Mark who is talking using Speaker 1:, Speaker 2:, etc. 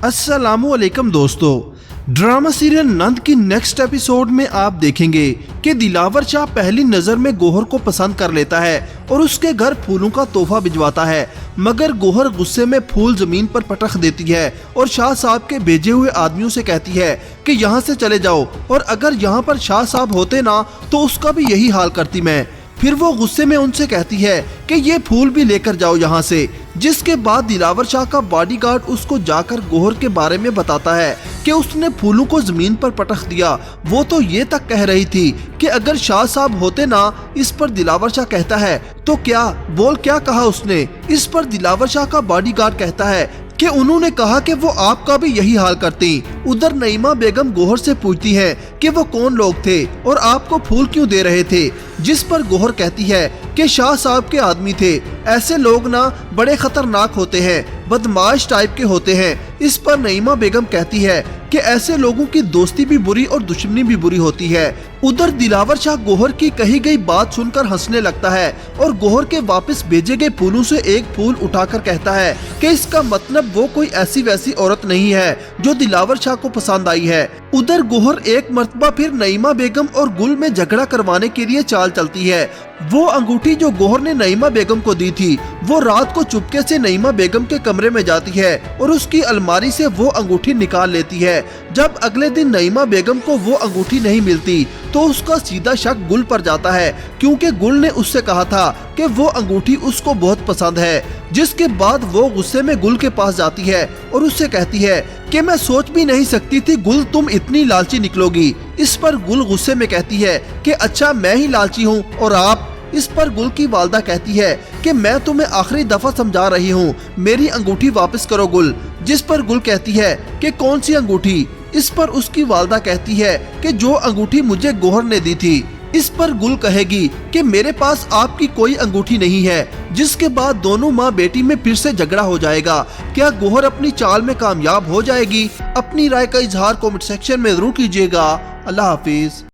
Speaker 1: अस्सलामुअलैकुम दोस्तों, drama serial नंद की नेक्स्ट एपिसोड में आप देखेंगे कि दिलावर शाह पहली नजर में गोहर को पसंद कर लेता है और उसके घर फूलों का तोहफा भिजवाता है, मगर गोहर गुस्से में फूल जमीन पर पटक देती है और शाह साहब के भेजे हुए आदमियों से कहती है कि यहाँ से चले जाओ, और अगर यहाँ पर शाह साहब होते ना तो उसका भी यही हाल करती मैं। फिर वो गुस्से में उनसे कहती है कि ये फूल भी लेकर जाओ यहाँ से, जिसके बाद दिलावर शाह का बॉडीगार्ड उसको जाकर गोहर के बारे में बताता है कि उसने फूलों को जमीन पर पटक दिया। वो तो ये तक कह रही थी कि अगर शाह साहब होते ना। इस पर दिलावर शाह कहता है तो क्या बोल, क्या कहा उसने? इस पर दिलावर शाह का बॉडीगार्ड कहता है कि उन्होंने कहा कि वो आपका भी यही हाल करती। उधर नईमा बेगम गोहर से पूछती है कि वो कौन लोग थे और आपको फूल क्यों दे रहे थे, जिस पर गोहर कहती है कि शाह साहब के आदमी थे, ऐसे लोग ना बड़े खतरनाक होते हैं, बदमाश टाइप के होते हैं। इस पर नईमा बेगम कहती है कि ऐसे लोगों की दोस्ती भी बुरी और दुश्मनी भी बुरी होती है। उधर दिलावर शाह गोहर की कही गई बात सुनकर हंसने लगता है और गोहर के वापस भेजे गए फूलों से एक फूल उठाकर कहता है कि इसका मतलब वो कोई ऐसी वैसी औरत नहीं है जो दिलावर शाह को पसंद आई है। उधर गोहर एक मर्तबा फिर नईमा बेगम और गुल में झगड़ा करवाने के लिए चाल चलती है। वो अंगूठी जो गोहर ने नईमा बेगम को दी थी, वो रात को चुपके से नईमा बेगम के कमरे में जाती है और उसकी अलमारी से वो अंगूठी निकाल लेती है। जब अगले दिन नईमा बेगम को वो अंगूठी नहीं मिलती तो उसका सीधा शक गुल पर जाता है, क्योंकि गुल ने उससे कहा था कि वो अंगूठी उसको बहुत पसंद है। जिसके बाद वो गुस्से में गुल के पास जाती है और उससे कहती है कि मैं सोच भी नहीं सकती थी गुल तुम इतनी लालची निकलोगी। इस पर गुल गुस्से में कहती है कि अच्छा मैं ही लालची हूँ और आप? इस पर गुल की वालदा कहती है कि मैं तुम्हें आखिरी दफा समझा रही हूँ, मेरी अंगूठी वापस करो गुल। जिस पर गुल कहती है कि कौन सी अंगूठी? इस पर उसकी वालदा कहती है कि जो अंगूठी मुझे गोहर ने दी थी। इस पर गुल कहेगी कि मेरे पास आपकी कोई अंगूठी नहीं है। जिसके बाद दोनों माँ बेटी में फिर से झगड़ा हो जाएगा। क्या गोहर अपनी चाल में कामयाब हो जाएगी? अपनी राय का इजहार कमेंट सेक्शन में जरूर कीजिएगा। अल्लाह हाफिज।